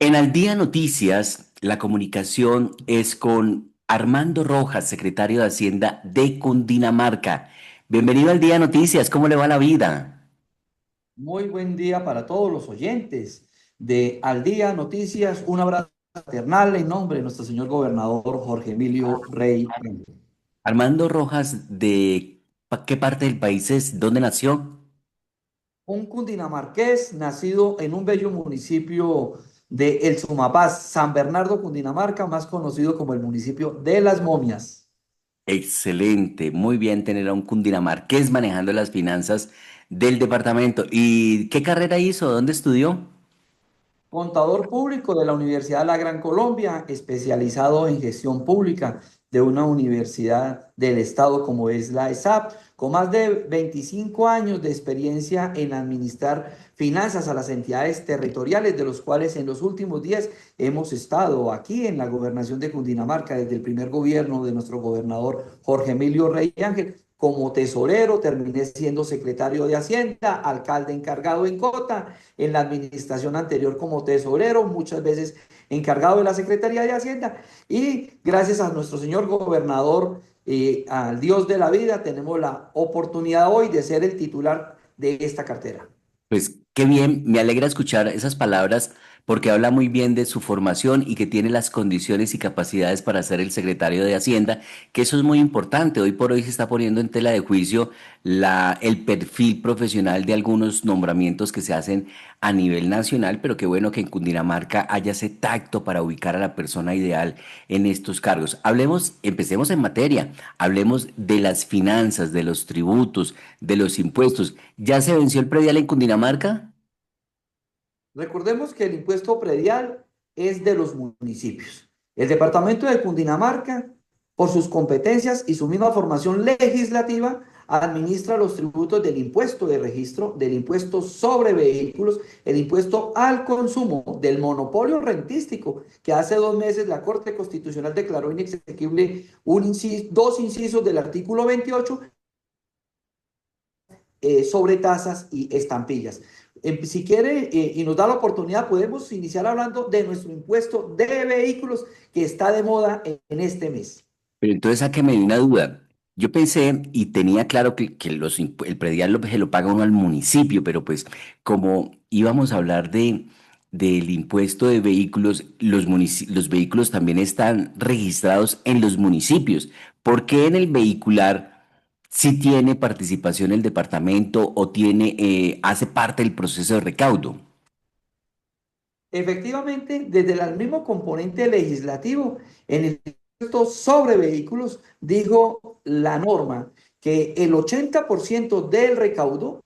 En Al Día Noticias, la comunicación es con Armando Rojas, secretario de Hacienda de Cundinamarca. Bienvenido al Día Noticias, ¿cómo le va la vida? Muy buen día para todos los oyentes de Al Día Noticias. Un abrazo fraternal en nombre de nuestro señor gobernador Jorge Emilio Rey Ángel. Armando Rojas, ¿de qué parte del país es? ¿Dónde nació? Un cundinamarqués nacido en un bello municipio de El Sumapaz, San Bernardo, Cundinamarca, más conocido como el municipio de Las Momias. Excelente, muy bien tener a un cundinamarqués manejando las finanzas del departamento. ¿Y qué carrera hizo? ¿Dónde estudió? Contador público de la Universidad La Gran Colombia, especializado en gestión pública de una universidad del Estado como es la ESAP, con más de 25 años de experiencia en administrar finanzas a las entidades territoriales, de los cuales en los últimos días hemos estado aquí en la gobernación de Cundinamarca, desde el primer gobierno de nuestro gobernador Jorge Emilio Rey Ángel, como tesorero, terminé siendo secretario de Hacienda, alcalde encargado en Cota, en la administración anterior como tesorero, muchas veces encargado de la Secretaría de Hacienda. Y gracias a nuestro señor gobernador, al Dios de la vida, tenemos la oportunidad hoy de ser el titular de esta cartera. Pues qué bien, me alegra escuchar esas palabras porque habla muy bien de su formación y que tiene las condiciones y capacidades para ser el secretario de Hacienda, que eso es muy importante. Hoy por hoy se está poniendo en tela de juicio el perfil profesional de algunos nombramientos que se hacen a nivel nacional, pero qué bueno que en Cundinamarca haya ese tacto para ubicar a la persona ideal en estos cargos. Hablemos, empecemos en materia, hablemos de las finanzas, de los tributos, de los impuestos. ¿Ya se venció el predial en Cundinamarca? Recordemos que el impuesto predial es de los municipios. El departamento de Cundinamarca, por sus competencias y su misma formación legislativa, administra los tributos del impuesto de registro, del impuesto sobre vehículos, el impuesto al consumo, del monopolio rentístico, que hace 2 meses la Corte Constitucional declaró inexequible dos incisos del artículo 28 sobre tasas y estampillas. Si quiere y nos da la oportunidad, podemos iniciar hablando de nuestro impuesto de vehículos que está de moda en este mes. Pero entonces sáqueme de una duda. Yo pensé y tenía claro que el predial se lo paga uno al municipio, pero pues como íbamos a hablar del impuesto de vehículos, los vehículos también están registrados en los municipios. ¿Por qué en el vehicular sí tiene participación el departamento o hace parte del proceso de recaudo? Efectivamente, desde el mismo componente legislativo, en el impuesto sobre vehículos, dijo la norma que el 80% del recaudo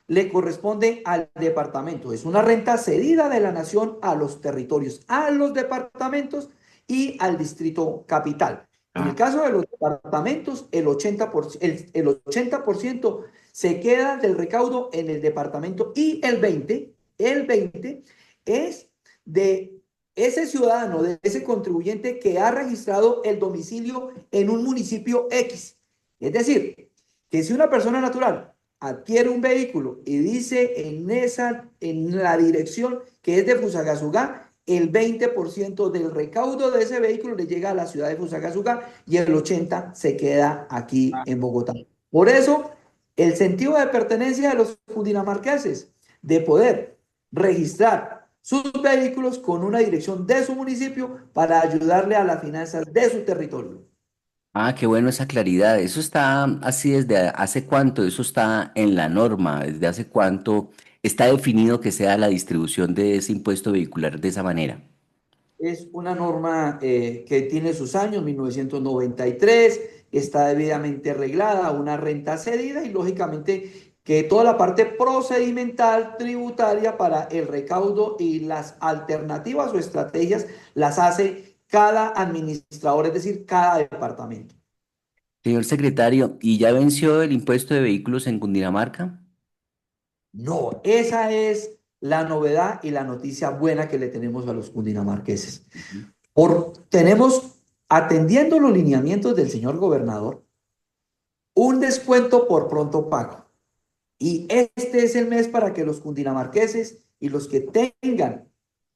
le corresponde al departamento. Es una renta cedida de la nación a los territorios, a los departamentos y al distrito capital. En el caso de los departamentos, el 80% se queda del recaudo en el departamento y el 20 es de ese ciudadano, de ese contribuyente que ha registrado el domicilio en un municipio X. Es decir, que si una persona natural adquiere un vehículo y dice en la dirección que es de Fusagasugá, el 20% del recaudo de ese vehículo le llega a la ciudad de Fusagasugá y el 80% se queda aquí en Bogotá. Por eso, el sentido de pertenencia de los cundinamarqueses de poder registrar sus vehículos con una dirección de su municipio para ayudarle a las finanzas de su territorio. Ah, qué bueno esa claridad. Eso está así desde hace cuánto, eso está en la norma, desde hace cuánto está definido que sea la distribución de ese impuesto vehicular de esa manera. Es una norma que tiene sus años, 1993, está debidamente arreglada, una renta cedida y lógicamente que toda la parte procedimental tributaria para el recaudo y las alternativas o estrategias las hace cada administrador, es decir, cada departamento. Señor secretario, ¿y ya venció el impuesto de vehículos en Cundinamarca? No, esa es la novedad y la noticia buena que le tenemos a los cundinamarqueses. Ujú. Tenemos, atendiendo los lineamientos del señor gobernador, un descuento por pronto pago. Y este es el mes para que los cundinamarqueses y los que tengan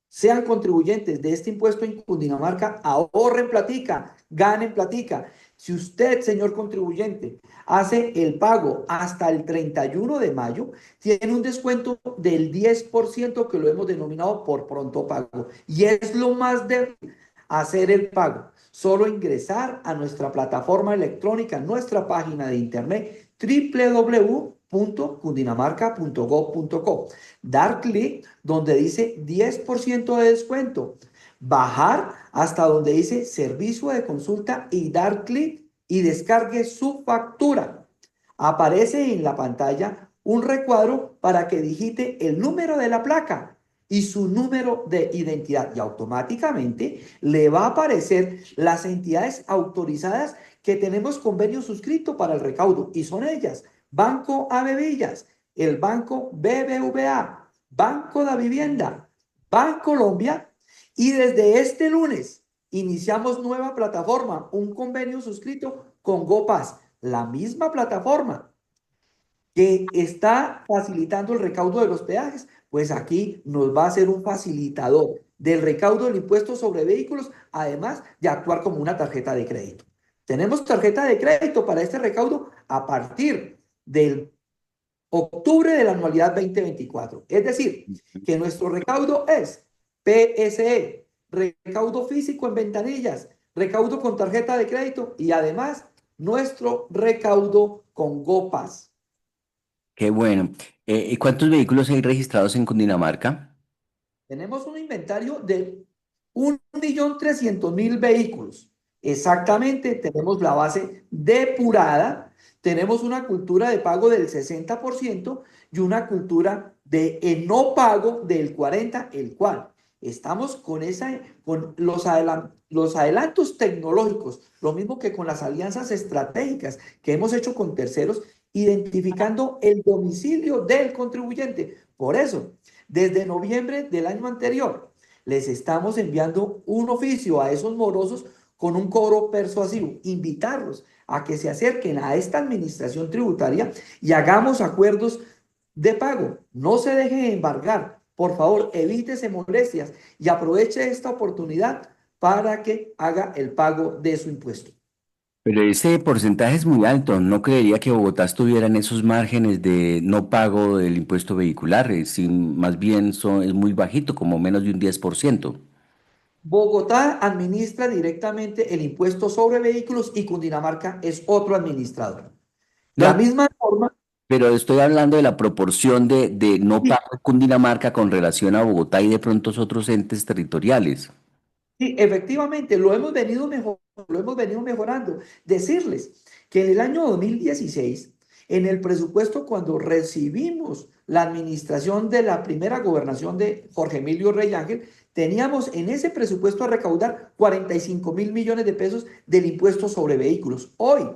sean contribuyentes de este impuesto en Cundinamarca, ahorren platica, ganen platica. Si usted, señor contribuyente, hace el pago hasta el 31 de mayo, tiene un descuento del 10% que lo hemos denominado por pronto pago. Y es lo más de hacer el pago. Solo ingresar a nuestra plataforma electrónica, nuestra página de internet www.cundinamarca.gov.co. Dar clic donde dice 10% de descuento. Bajar hasta donde dice servicio de consulta y dar clic y descargue su factura. Aparece en la pantalla un recuadro para que digite el número de la placa y su número de identidad y automáticamente le va a aparecer las entidades autorizadas que tenemos convenio suscrito para el recaudo y son ellas: Banco Avevillas, el Banco BBVA, Banco de Vivienda, Bancolombia, y desde este lunes iniciamos nueva plataforma, un convenio suscrito con GoPaz, la misma plataforma que está facilitando el recaudo de los peajes, pues aquí nos va a ser un facilitador del recaudo del impuesto sobre vehículos, además de actuar como una tarjeta de crédito. Tenemos tarjeta de crédito para este recaudo a partir del octubre de la anualidad 2024. Es decir, que nuestro recaudo es PSE, recaudo físico en ventanillas, recaudo con tarjeta de crédito y además nuestro recaudo con GoPaz. Qué bueno. ¿Y cuántos vehículos hay registrados en Cundinamarca? Tenemos un inventario de 1.300.000 vehículos. Exactamente, tenemos la base depurada, tenemos una cultura de pago del 60% y una cultura de no pago del 40%, el cual estamos con los adelantos tecnológicos, lo mismo que con las alianzas estratégicas que hemos hecho con terceros, identificando el domicilio del contribuyente. Por eso, desde noviembre del año anterior, les estamos enviando un oficio a esos morosos con un cobro persuasivo, invitarlos a que se acerquen a esta administración tributaria y hagamos acuerdos de pago. No se dejen embargar. Por favor, evítese molestias y aproveche esta oportunidad para que haga el pago de su impuesto. Pero ese porcentaje es muy alto. No creería que Bogotá estuviera en esos márgenes de no pago del impuesto vehicular. Más bien es muy bajito, como menos de un 10%. Bogotá administra directamente el impuesto sobre vehículos y Cundinamarca es otro administrador. La No, misma norma. pero estoy hablando de la proporción de no Sí, pago de Cundinamarca con relación a Bogotá y de pronto otros entes territoriales. sí, efectivamente, lo hemos venido mejorando. Decirles que en el año 2016, en el presupuesto, cuando recibimos la administración de la primera gobernación de Jorge Emilio Rey Ángel, teníamos en ese presupuesto a recaudar 45.000 millones de pesos del impuesto sobre vehículos. Hoy,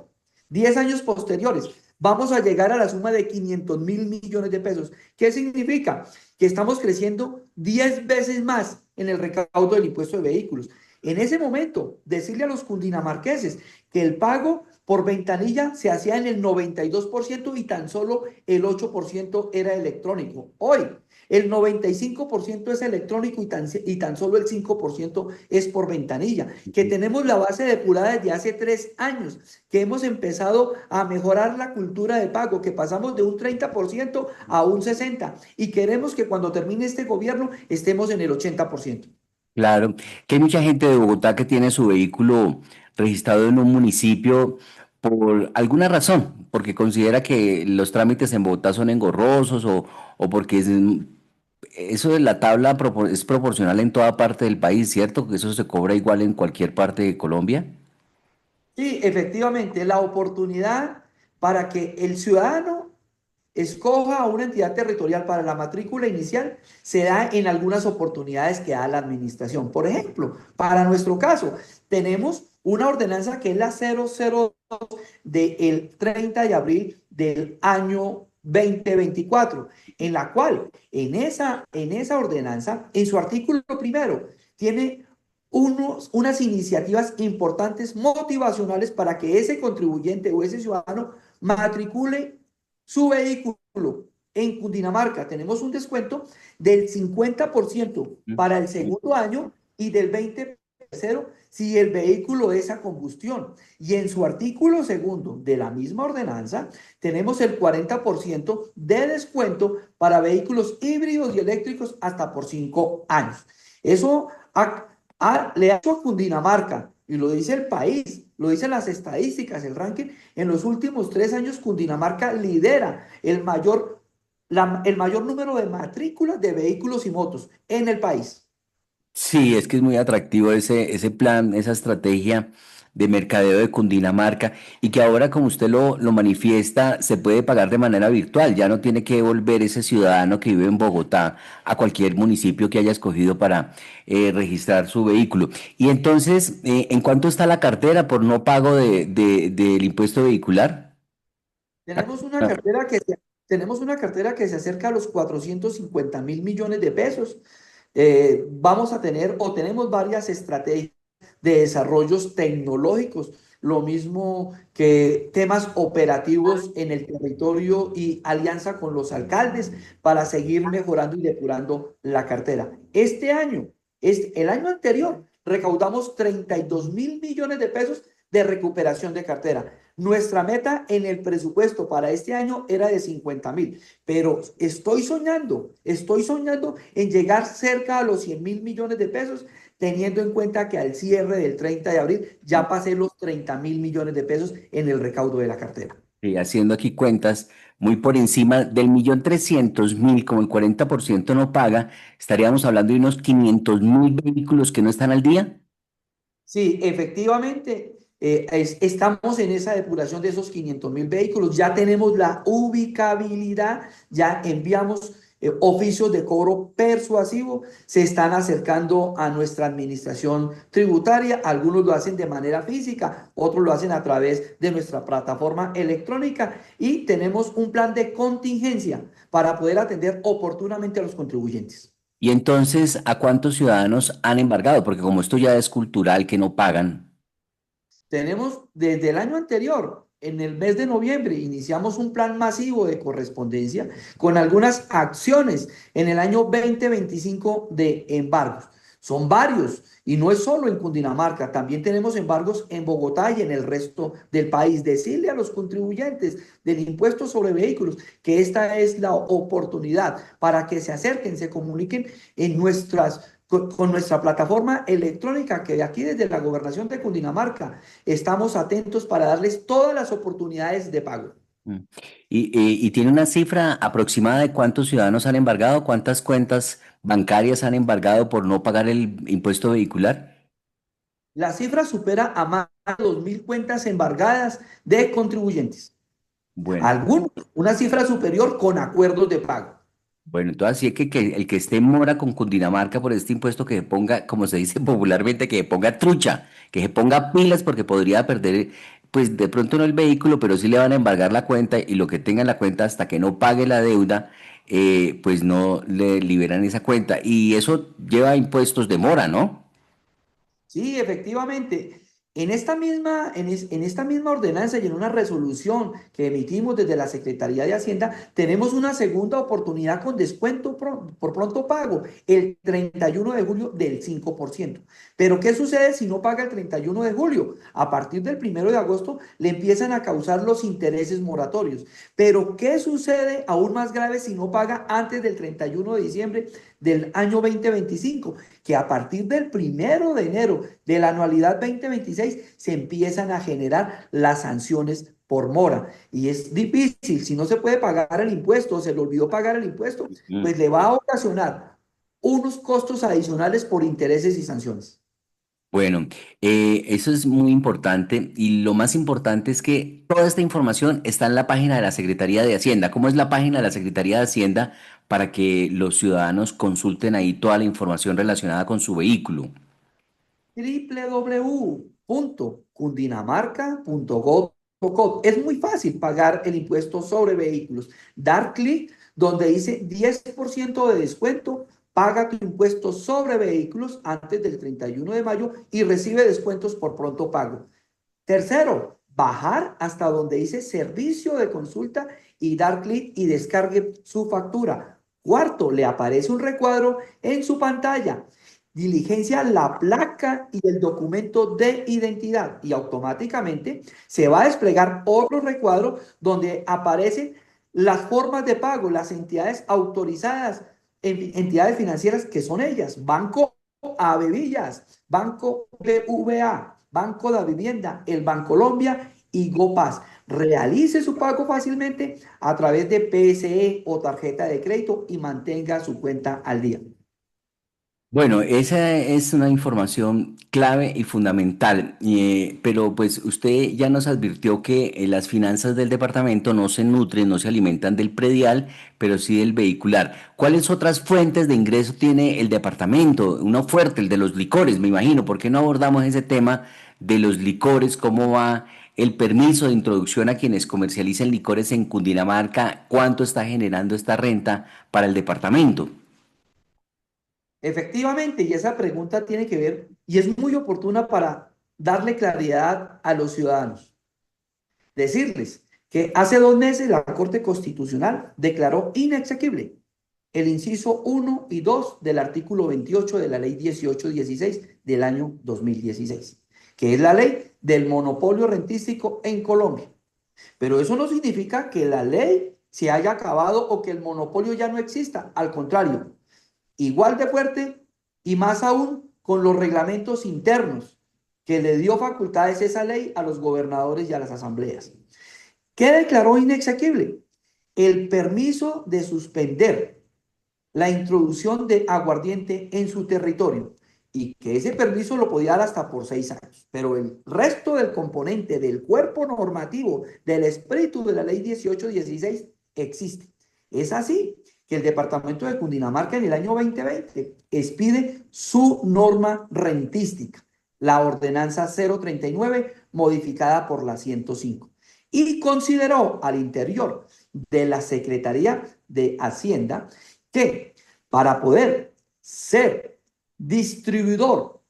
10 años posteriores, vamos a llegar a la suma de 500.000 millones de pesos. ¿Qué significa? Que estamos creciendo 10 veces más en el recaudo del impuesto de vehículos. En ese momento, decirle a los cundinamarqueses que el pago por ventanilla se hacía en el 92% y tan solo el 8% era electrónico. Hoy, el 95% es electrónico y tan solo el 5% es por ventanilla. Que tenemos la base depurada desde hace 3 años, que hemos empezado a mejorar la cultura de pago, que pasamos de un 30% a un 60% y queremos que cuando termine este gobierno estemos en el 80%. Claro, que hay mucha gente de Bogotá que tiene su vehículo registrado en un municipio por alguna razón, porque considera que los trámites en Bogotá son engorrosos o porque eso de la tabla es proporcional en toda parte del país, ¿cierto? Que eso se cobra igual en cualquier parte de Colombia. Sí, efectivamente, la oportunidad para que el ciudadano escoja a una entidad territorial para la matrícula inicial se da en algunas oportunidades que da la administración. Por ejemplo, para nuestro caso, tenemos una ordenanza que es la 002 del 30 de abril del año 2024, en la cual en esa ordenanza, en su artículo primero, tiene unas iniciativas importantes motivacionales para que ese contribuyente o ese ciudadano matricule su vehículo En Cundinamarca tenemos un descuento del 50% para el segundo año y del 20% si el vehículo es a combustión. Y en su artículo segundo de la misma ordenanza, tenemos el 40% de descuento para vehículos híbridos y eléctricos hasta por 5 años. Eso le ha hecho a Cundinamarca, y lo dice el país, lo dicen las estadísticas, el ranking, en los últimos 3 años Cundinamarca lidera el mayor número de matrículas de vehículos y motos en el país. Sí, es que es muy atractivo ese plan, esa estrategia de mercadeo de Cundinamarca y que ahora, como usted lo manifiesta, se puede pagar de manera virtual. Ya no tiene que volver ese ciudadano que vive en Bogotá a cualquier municipio que haya escogido para registrar su vehículo. Y entonces, ¿en cuánto está la cartera por no pago del impuesto vehicular? Tenemos una cartera que se, tenemos una cartera que se acerca a los 450.000 millones de pesos. Vamos a tener o tenemos varias estrategias de desarrollos tecnológicos, lo mismo que temas operativos en el territorio y alianza con los alcaldes para seguir mejorando y depurando la cartera. El año anterior, recaudamos 32.000 millones de pesos de recuperación de cartera. Nuestra meta en el presupuesto para este año era de 50.000, pero estoy soñando en llegar cerca a los 100.000 millones de pesos, teniendo en cuenta que al cierre del 30 de abril ya pasé los 30.000 millones de pesos en el recaudo de la cartera. Haciendo aquí cuentas, muy por encima del 1.300.000, como el 40% no paga, estaríamos hablando de unos 500.000 vehículos que no están al día. Sí, efectivamente, estamos en esa depuración de esos 500.000 vehículos. Ya tenemos la ubicabilidad, ya enviamos oficios de cobro persuasivo, se están acercando a nuestra administración tributaria. Algunos lo hacen de manera física, otros lo hacen a través de nuestra plataforma electrónica y tenemos un plan de contingencia para poder atender oportunamente a los contribuyentes. Y entonces, ¿a cuántos ciudadanos han embargado? Porque como esto ya es cultural, que no pagan. Tenemos desde el año anterior, en el mes de noviembre, iniciamos un plan masivo de correspondencia con algunas acciones en el año 2025 de embargos. Son varios y no es solo en Cundinamarca, también tenemos embargos en Bogotá y en el resto del país. Decirle a los contribuyentes del impuesto sobre vehículos que esta es la oportunidad para que se acerquen, se comuniquen en con nuestra plataforma electrónica, que de aquí desde la gobernación de Cundinamarca estamos atentos para darles todas las oportunidades de pago. Mm. Y tiene una cifra aproximada de cuántos ciudadanos han embargado, cuántas cuentas bancarias han embargado por no pagar el impuesto vehicular. La cifra supera a más de 2.000 cuentas embargadas de contribuyentes. Bueno. Algunos, una cifra superior con acuerdos de pago. Bueno, entonces así es que el que esté en mora con Cundinamarca por este impuesto que se ponga, como se dice popularmente, que se ponga trucha, que se ponga pilas porque podría perder, pues de pronto no el vehículo, pero sí le van a embargar la cuenta y lo que tenga en la cuenta hasta que no pague la deuda, pues no le liberan esa cuenta. Y eso lleva impuestos de mora, ¿no? Sí, efectivamente. En esta misma ordenanza y en una resolución que emitimos desde la Secretaría de Hacienda, tenemos una segunda oportunidad con descuento por pronto pago, el 31 de julio del 5%. Pero ¿qué sucede si no paga el 31 de julio? A partir del 1 de agosto le empiezan a causar los intereses moratorios. Pero ¿qué sucede aún más grave si no paga antes del 31 de diciembre del año 2025? Que a partir del 1 de enero de la anualidad 2026 se empiezan a generar las sanciones por mora. Y es difícil, si no se puede pagar el impuesto, se le olvidó pagar el impuesto, Mm. pues le va a ocasionar unos costos adicionales por intereses y sanciones. Bueno, eso es muy importante y lo más importante es que toda esta información está en la página de la Secretaría de Hacienda. ¿Cómo es la página de la Secretaría de Hacienda para que los ciudadanos consulten ahí toda la información relacionada con su vehículo? www.cundinamarca.gov.co. Es muy fácil pagar el impuesto sobre vehículos. Dar clic donde dice 10% de descuento, paga tu impuesto sobre vehículos antes del 31 de mayo y recibe descuentos por pronto pago. Tercero, bajar hasta donde dice servicio de consulta y dar clic y descargue su factura. Cuarto, le aparece un recuadro en su pantalla. Diligencia la placa y el documento de identidad y automáticamente se va a desplegar otro recuadro donde aparecen las formas de pago, las entidades autorizadas, entidades financieras que son ellas, Banco Avevillas, Banco BVA, Banco de Vivienda, el Bancolombia y GoPaz. Realice su pago fácilmente a través de PSE o tarjeta de crédito y mantenga su cuenta al día. Bueno, esa es una información clave y fundamental, pero pues usted ya nos advirtió que las finanzas del departamento no se nutren, no se alimentan del predial, pero sí del vehicular. ¿Cuáles otras fuentes de ingreso tiene el departamento? Uno fuerte, el de los licores, me imagino. ¿Por qué no abordamos ese tema de los licores? ¿Cómo va el permiso de introducción a quienes comercializan licores en Cundinamarca? ¿Cuánto está generando esta renta para el departamento? Efectivamente, y esa pregunta tiene que ver y es muy oportuna para darle claridad a los ciudadanos. Decirles que hace 2 meses la Corte Constitucional declaró inexequible el inciso 1 y 2 del artículo 28 de la ley 1816 del año 2016, que es la ley del monopolio rentístico en Colombia. Pero eso no significa que la ley se haya acabado o que el monopolio ya no exista. Al contrario, igual de fuerte y más aún con los reglamentos internos que le dio facultades esa ley a los gobernadores y a las asambleas. ¿Qué declaró inexequible? El permiso de suspender la introducción de aguardiente en su territorio y que ese permiso lo podía dar hasta por 6 años. Pero el resto del componente del cuerpo normativo del espíritu de la ley 1816 existe. Es así que el departamento de Cundinamarca en el año 2020 expide su norma rentística, la ordenanza 039 modificada por la 105 y consideró al interior de la Secretaría de Hacienda que para poder ser distribuidor,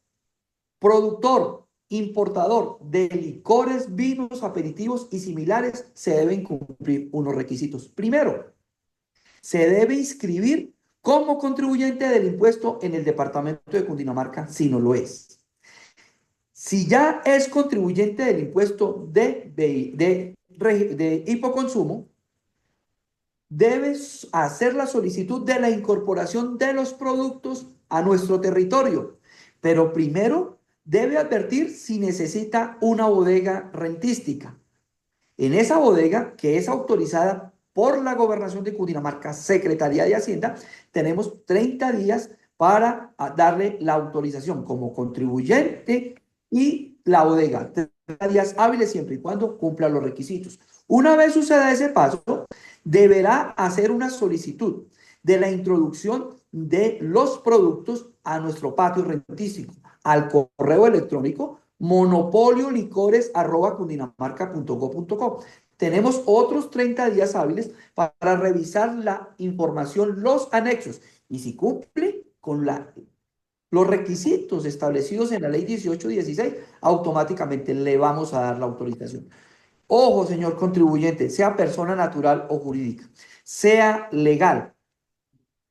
productor, importador de licores, vinos, aperitivos y similares, se deben cumplir unos requisitos. Primero, se debe inscribir como contribuyente del impuesto en el departamento de Cundinamarca si no lo es. Si ya es contribuyente del impuesto de hipoconsumo, debes hacer la solicitud de la incorporación de los productos a nuestro territorio, pero primero debe advertir si necesita una bodega rentística. En esa bodega, que es autorizada por la Gobernación de Cundinamarca, Secretaría de Hacienda, tenemos 30 días para darle la autorización como contribuyente y la bodega. 30 días hábiles siempre y cuando cumpla los requisitos. Una vez suceda ese paso, deberá hacer una solicitud de la introducción de los productos a nuestro patio rentístico, al correo electrónico monopoliolicores@cundinamarca.go.co. Tenemos otros 30 días hábiles para revisar la información, los anexos, y si cumple con los requisitos establecidos en la ley 1816, automáticamente le vamos a dar la autorización. Ojo, señor contribuyente, sea persona natural o jurídica, sea legal,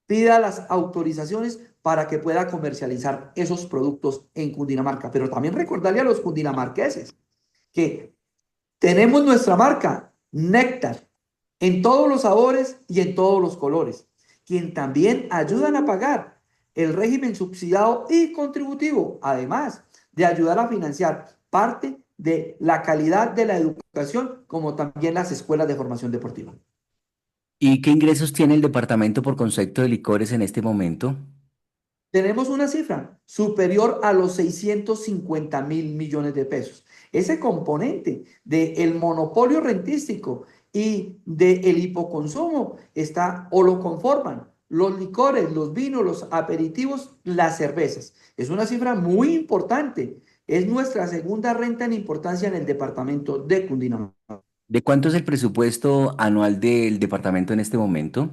pida las autorizaciones para que pueda comercializar esos productos en Cundinamarca. Pero también recordarle a los cundinamarqueses que tenemos nuestra marca, Néctar, en todos los sabores y en todos los colores, quien también ayudan a pagar el régimen subsidiado y contributivo, además de ayudar a financiar parte de la calidad de la educación, como también las escuelas de formación deportiva. ¿Y qué ingresos tiene el departamento por concepto de licores en este momento? Tenemos una cifra superior a los 650.000 millones de pesos. Ese componente del monopolio rentístico y del hipoconsumo está o lo conforman los licores, los vinos, los aperitivos, las cervezas. Es una cifra muy importante. Es nuestra segunda renta en importancia en el departamento de Cundinamarca. ¿De cuánto es el presupuesto anual del departamento en este momento?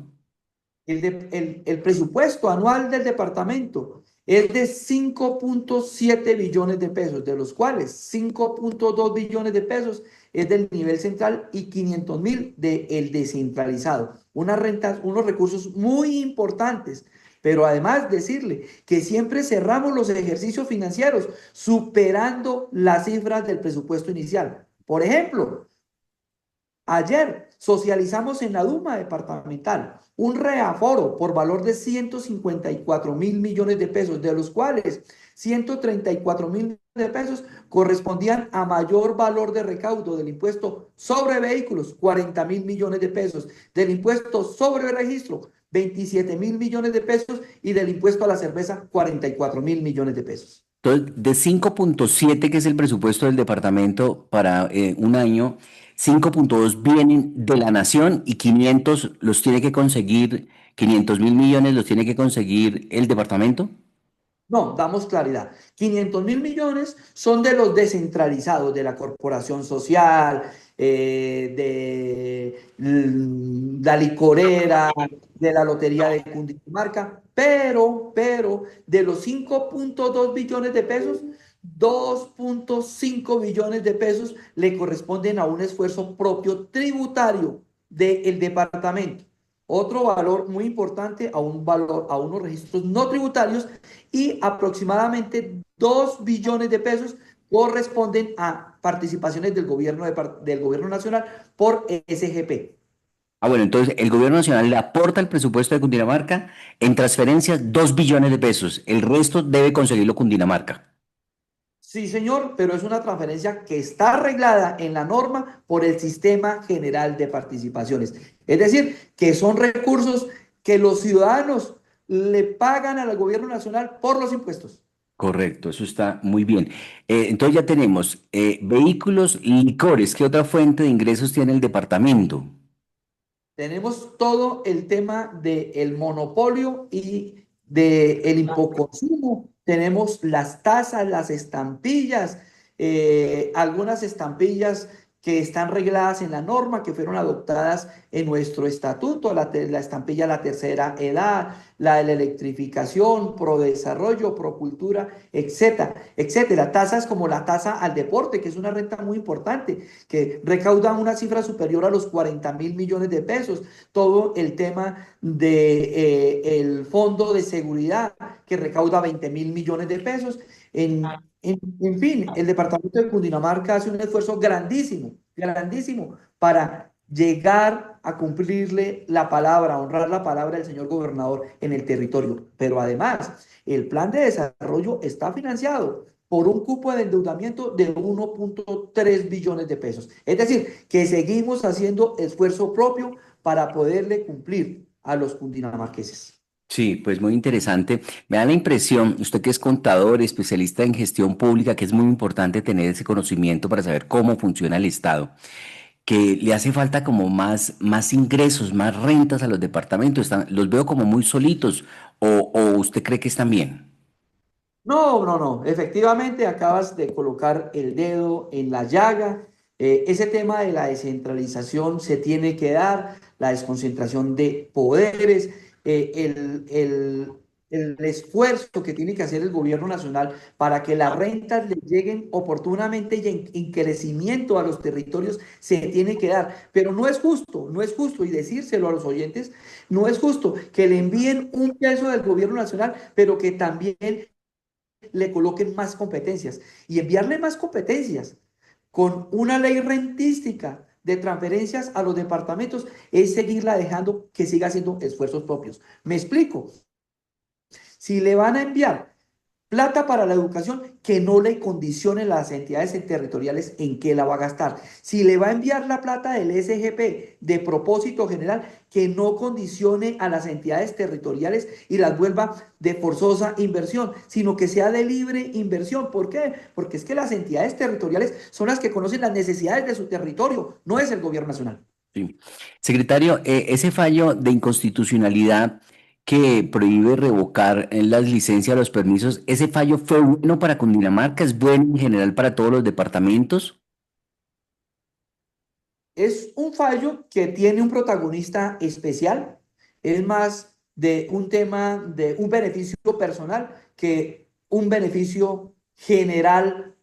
El presupuesto anual del departamento es de 5.7 billones de pesos, de los cuales 5.2 billones de pesos es del nivel central y 500.000 del descentralizado. Unas rentas, unos recursos muy importantes. Pero además decirle que siempre cerramos los ejercicios financieros superando las cifras del presupuesto inicial. Por ejemplo, ayer socializamos en la Duma departamental un reaforo por valor de 154.000 millones de pesos, de los cuales 134.000 de pesos correspondían a mayor valor de recaudo del impuesto sobre vehículos, 40.000 millones de pesos, del impuesto sobre registro, 27.000 millones de pesos y del impuesto a la cerveza, 44.000 millones de pesos. Entonces, de 5,7 que es el presupuesto del departamento para un año, 5,2 vienen de la nación y 500 los tiene que conseguir, 500.000 millones los tiene que conseguir el departamento. No, damos claridad. 500.000 millones son de los descentralizados, de la corporación social, de la licorera, de la lotería de Cundinamarca, pero de los 5,2 billones de pesos, 2,5 billones de pesos le corresponden a un esfuerzo propio tributario del departamento. Otro valor muy importante a unos registros no tributarios y aproximadamente 2 billones de pesos corresponden a participaciones del gobierno nacional por SGP. Ah, bueno, entonces el gobierno nacional le aporta el presupuesto de Cundinamarca en transferencias 2 billones de pesos. El resto debe conseguirlo Cundinamarca. Sí, señor, pero es una transferencia que está arreglada en la norma por el Sistema General de Participaciones. Es decir, que son recursos que los ciudadanos le pagan al gobierno nacional por los impuestos. Correcto, eso está muy bien. Entonces ya tenemos vehículos, licores. ¿Qué otra fuente de ingresos tiene el departamento? Tenemos todo el tema del monopolio y del hipoconsumo. Tenemos las tasas, las estampillas, algunas estampillas que están regladas en la norma, que fueron adoptadas en nuestro estatuto, la estampilla La Tercera Edad, la de la electrificación, pro desarrollo, pro cultura, etcétera, etcétera. Tasas como la tasa al deporte, que es una renta muy importante, que recaudan una cifra superior a los 40.000 millones de pesos. Todo el tema del fondo de seguridad, que recauda 20.000 millones de pesos. En fin, el departamento de Cundinamarca hace un esfuerzo grandísimo, grandísimo para llegar a cumplirle la palabra, a honrar la palabra del señor gobernador en el territorio. Pero además, el plan de desarrollo está financiado por un cupo de endeudamiento de 1,3 billones de pesos. Es decir, que seguimos haciendo esfuerzo propio para poderle cumplir a los cundinamarqueses. Sí, pues muy interesante. Me da la impresión, usted que es contador, especialista en gestión pública, que es muy importante tener ese conocimiento para saber cómo funciona el Estado, que le hace falta como más ingresos, más rentas a los departamentos. Los veo como muy solitos, o usted cree que están bien. No, no, no. Efectivamente, acabas de colocar el dedo en la llaga. Ese tema de la descentralización se tiene que dar, la desconcentración de poderes, el esfuerzo que tiene que hacer el gobierno nacional para que las rentas le lleguen oportunamente y en crecimiento a los territorios se tiene que dar. Pero no es justo, no es justo, y decírselo a los oyentes, no es justo que le envíen un peso del gobierno nacional, pero que también le coloquen más competencias y enviarle más competencias con una ley rentística de transferencias a los departamentos es seguirla dejando que siga haciendo esfuerzos propios. Me explico. Si le van a enviar plata para la educación, que no le condicione las entidades territoriales en qué la va a gastar. Si le va a enviar la plata del SGP de propósito general, que no condicione a las entidades territoriales y las vuelva de forzosa inversión, sino que sea de libre inversión. ¿Por qué? Porque es que las entidades territoriales son las que conocen las necesidades de su territorio, no es el gobierno nacional. Sí. Secretario, ese fallo de inconstitucionalidad que prohíbe revocar las licencias, los permisos, ¿ese fallo fue bueno para Cundinamarca? ¿Es bueno en general para todos los departamentos? Es un fallo que tiene un protagonista especial, es más de un tema de un beneficio personal que un beneficio general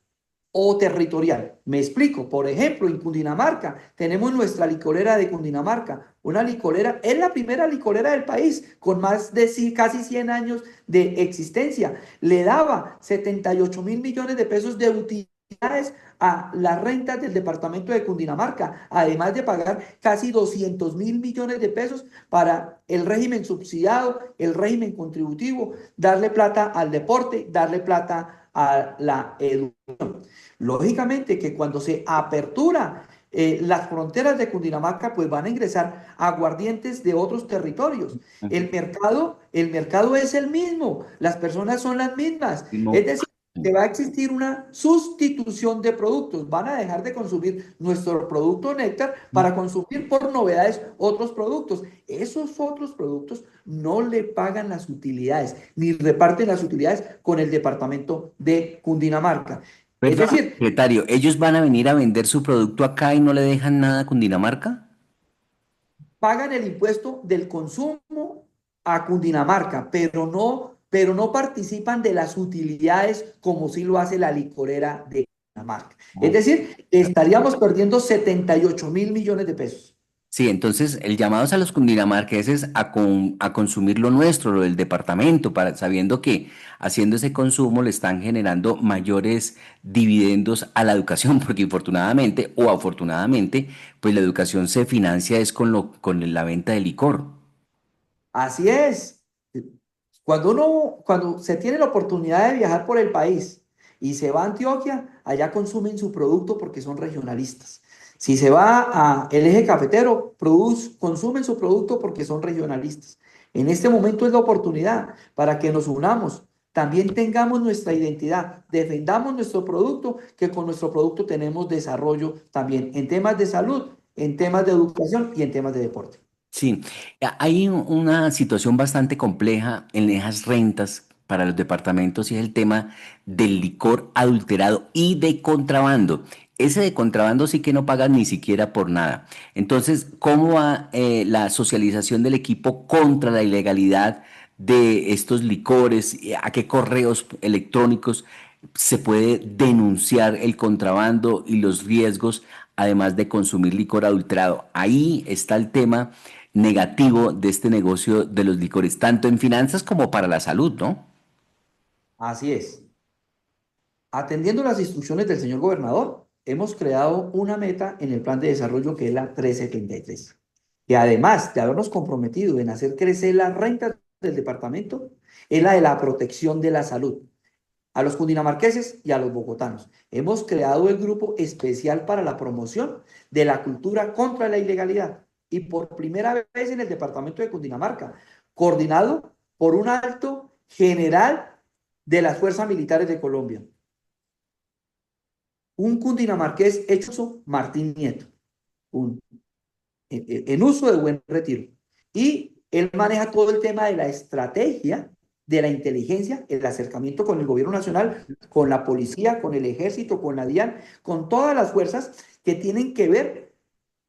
o territorial. Me explico. Por ejemplo, en Cundinamarca tenemos nuestra licorera de Cundinamarca. Una licorera, es la primera licorera del país, con más de casi 100 años de existencia. Le daba 78.000 millones de pesos de utilidades a las rentas del departamento de Cundinamarca, además de pagar casi 200.000 millones de pesos para el régimen subsidiado, el régimen contributivo, darle plata al deporte, darle plata a la educación. Lógicamente que cuando se apertura las fronteras de Cundinamarca, pues van a ingresar aguardientes de otros territorios. Ujú. El mercado es el mismo, las personas son las mismas. Es Primo, decir, que va a existir una sustitución de productos. Van a dejar de consumir nuestro producto néctar para consumir por novedades otros productos. Esos otros productos no le pagan las utilidades, ni reparten las utilidades con el departamento de Cundinamarca. Es perdón, decir, secretario, ¿ellos van a venir a vender su producto acá y no le dejan nada a Cundinamarca? pagan el impuesto del consumo a Cundinamarca, pero no participan de las utilidades como sí lo hace la licorera de Cundinamarca. Es Ok. decir, estaríamos perdiendo 78.000 millones de pesos. Sí, entonces el llamado es a los cundinamarqueses a consumir lo nuestro, lo del departamento, sabiendo que haciendo ese consumo le están generando mayores dividendos a la educación, porque infortunadamente o afortunadamente, pues la educación se financia es con la venta de licor. Así es. Cuando se tiene la oportunidad de viajar por el país y se va a Antioquia, allá consumen su producto porque son regionalistas. Si se va a el eje cafetero, consumen su producto porque son regionalistas. En este momento es la oportunidad para que nos unamos, también tengamos nuestra identidad, defendamos nuestro producto, que con nuestro producto tenemos desarrollo también en temas de salud, en temas de educación y en temas de deporte. Sí, hay una situación bastante compleja en esas rentas para los departamentos y es el tema del licor adulterado y de contrabando. Ese de contrabando sí que no pagan ni siquiera por nada. Entonces, ¿cómo va la socialización del equipo contra la ilegalidad de estos licores? ¿A qué correos electrónicos se puede denunciar el contrabando y los riesgos, además de consumir licor adulterado? Ahí está el tema negativo de este negocio de los licores, tanto en finanzas como para la salud, ¿no? Así es. Atendiendo las instrucciones del señor gobernador, hemos creado una meta en el plan de desarrollo que es la 373, que además de habernos comprometido en hacer crecer las rentas del departamento, es la de la protección de la salud a los cundinamarqueses y a los bogotanos. Hemos creado el grupo especial para la promoción de la cultura contra la ilegalidad y por primera vez en el departamento de Cundinamarca, coordinado por un alto general de las Fuerzas Militares de Colombia, un cundinamarqués hecho Martín Nieto, un, en uso de buen retiro. Y él maneja todo el tema de la estrategia, de la inteligencia, el acercamiento con el gobierno nacional, con la policía, con el ejército, con la DIAN, con todas las fuerzas que tienen que ver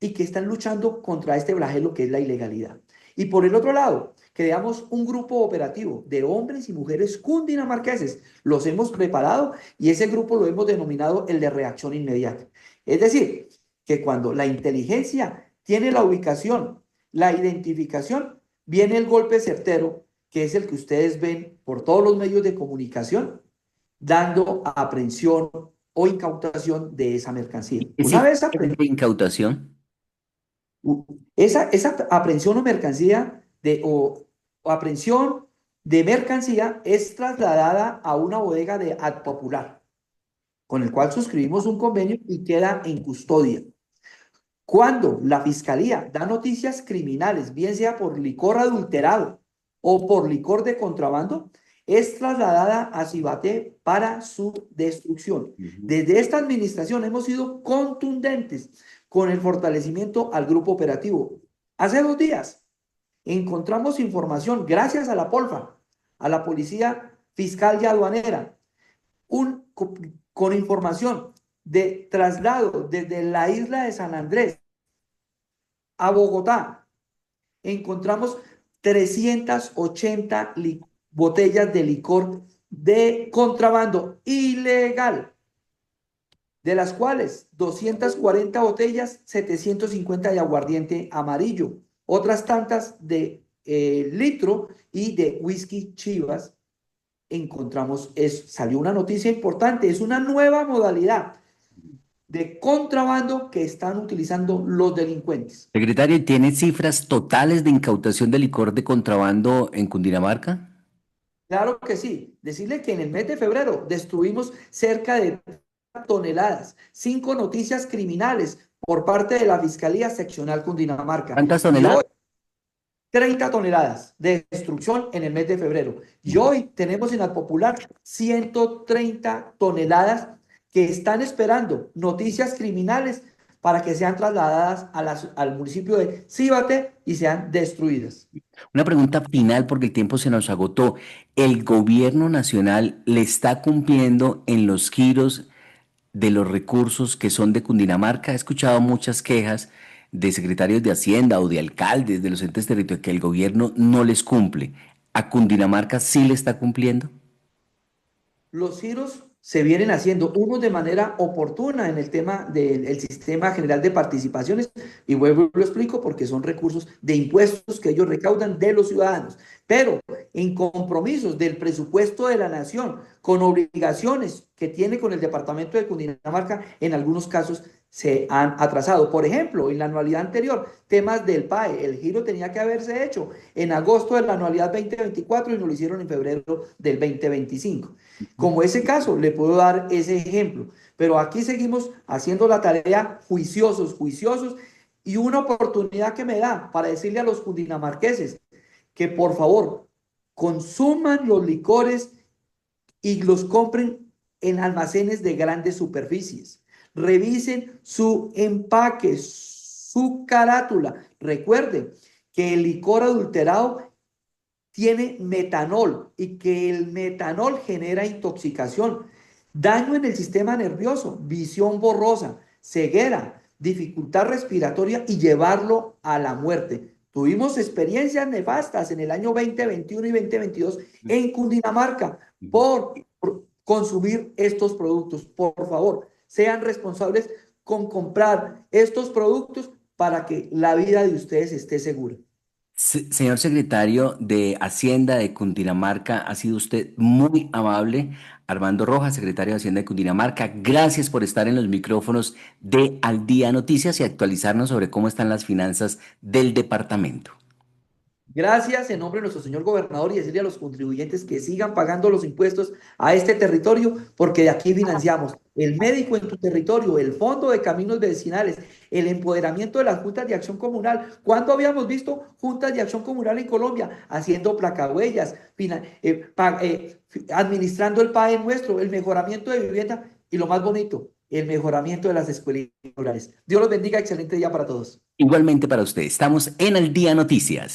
y que están luchando contra este flagelo que es la ilegalidad. Y por el otro lado, creamos un grupo operativo de hombres y mujeres cundinamarqueses. Los hemos preparado y ese grupo lo hemos denominado el de reacción inmediata. Es decir, que cuando la inteligencia tiene la ubicación, la identificación, viene el golpe certero, que es el que ustedes ven por todos los medios de comunicación, dando aprehensión o incautación de esa mercancía. Es Una vez de incautación. esa aprehensión o mercancía o aprehensión de mercancía es trasladada a una bodega de Ad Popular, con el cual suscribimos un convenio y queda en custodia. Cuando la fiscalía da noticias criminales, bien sea por licor adulterado o por licor de contrabando, es trasladada a Cibaté para su destrucción. Ujú. Desde esta administración hemos sido contundentes con el fortalecimiento al grupo operativo. Hace 2 días encontramos información, gracias a la POLFA, a la Policía Fiscal y Aduanera, con información de traslado desde la isla de San Andrés a Bogotá, encontramos 380 botellas de licor de contrabando ilegal. de las cuales 240 botellas, 750 de aguardiente amarillo, otras tantas de litro y de whisky Chivas. Encontramos, salió una noticia importante, es una nueva modalidad de contrabando que están utilizando los delincuentes. Secretario, ¿tiene cifras totales de incautación de licor de contrabando en Cundinamarca? Claro que sí. Decirle que en el mes de febrero destruimos cerca de toneladas, 5 noticias criminales por parte de la Fiscalía Seccional Cundinamarca. ¿Cuántas Y toneladas? hoy 30 toneladas de destrucción en el mes de febrero. Y hoy tenemos en la Popular 130 toneladas que están esperando noticias criminales para que sean trasladadas al municipio de Cíbate y sean destruidas. Una pregunta final porque el tiempo se nos agotó. ¿El gobierno nacional le está cumpliendo en los giros de los recursos que son de Cundinamarca? He escuchado muchas quejas de secretarios de Hacienda o de alcaldes de los entes territoriales que el gobierno no les cumple. ¿A Cundinamarca sí le está cumpliendo? Los giros se vienen haciendo, unos de manera oportuna en el tema del sistema general de participaciones, y vuelvo y lo explico porque son recursos de impuestos que ellos recaudan de los ciudadanos, pero en compromisos del presupuesto de la nación, con obligaciones que tiene con el departamento de Cundinamarca, en algunos casos se han atrasado. Por ejemplo, en la anualidad anterior, temas del PAE, el giro tenía que haberse hecho en agosto de la anualidad 2024 y no lo hicieron en febrero del 2025. Como ese caso, le puedo dar ese ejemplo, pero aquí seguimos haciendo la tarea juiciosos, juiciosos, y una oportunidad que me da para decirle a los cundinamarqueses que por favor consuman los licores y los compren en almacenes de grandes superficies. Revisen su empaque, su carátula. Recuerden que el licor adulterado tiene metanol y que el metanol genera intoxicación, daño en el sistema nervioso, visión borrosa, ceguera, dificultad respiratoria y llevarlo a la muerte. Tuvimos experiencias nefastas en el año 2021 y 2022 en Cundinamarca por consumir estos productos. Por favor, sean responsables con comprar estos productos para que la vida de ustedes esté segura. Señor secretario de Hacienda de Cundinamarca, ha sido usted muy amable. Armando Rojas, secretario de Hacienda de Cundinamarca, gracias por estar en los micrófonos de Al Día Noticias y actualizarnos sobre cómo están las finanzas del departamento. Gracias en nombre de nuestro señor gobernador y decirle a los contribuyentes que sigan pagando los impuestos a este territorio, porque de aquí financiamos el médico en tu territorio, el fondo de caminos vecinales, el empoderamiento de las juntas de acción comunal. ¿Cuándo habíamos visto juntas de acción comunal en Colombia haciendo placahuellas, administrando el PAE nuestro, el mejoramiento de vivienda y lo más bonito, el mejoramiento de las escuelas rurales? Dios los bendiga, excelente día para todos. Igualmente para usted, estamos en Al Día Noticias.